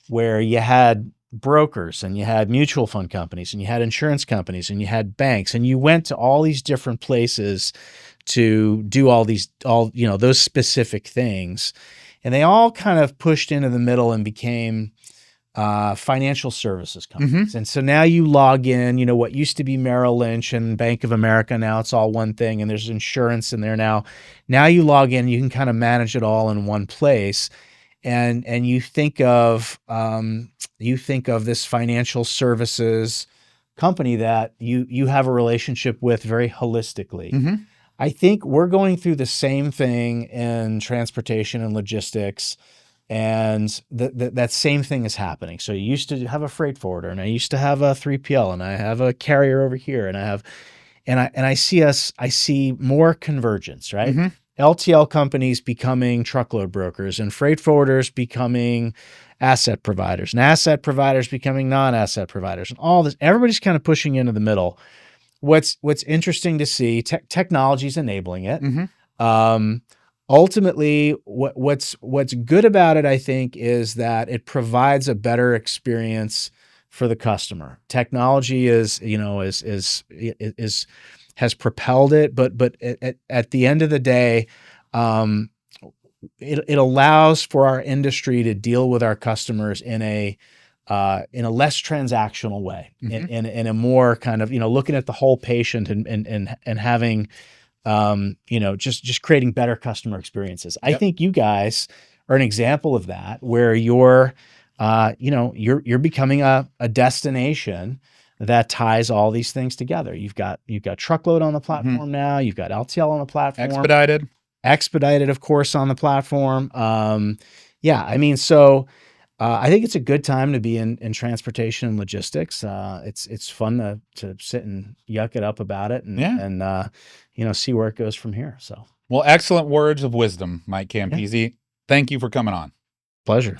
where you had brokers and you had mutual fund companies and you had insurance companies and you had banks, and you went to all these different places to do those specific things. And they all kind of pushed into the middle and became financial services companies. And so now you log in, you know, what used to be Merrill Lynch and Bank of America, now it's all one thing, and there's insurance in there now. Now you log in, you can kind of manage it all in one place. And you think of this financial services company that you have a relationship with very holistically. I think we're going through the same thing in transportation and logistics, and that same thing is happening. So you used to have a freight forwarder, and I used to have a 3PL, and I have a carrier over here, and I see more convergence, right? Mm-hmm. LTL companies becoming truckload brokers, and freight forwarders becoming asset providers, and asset providers becoming non-asset providers, and all this. Everybody's kind of pushing into the middle. What's interesting to see, technology is enabling it. Mm-hmm. Ultimately, what's good about it, I think, is that it provides a better experience for the customer. Technology has propelled it, but at the end of the day, it allows for our industry to deal with our customers in a less transactional way, Mm-hmm. in a more kind of, looking at the whole patient and having, just creating better customer experiences. Yep. I think you guys are an example of that, where you're becoming a destination that ties all these things together. You've got truckload on the platform Mm-hmm. now. You've got LTL on the platform. Expedited, of course, on the platform. So I think it's a good time to be in transportation and logistics. It's fun to sit and yuck it up about it and see where it goes from here. So, well, excellent words of wisdom, Mike Campese. Thank you for coming on. Pleasure.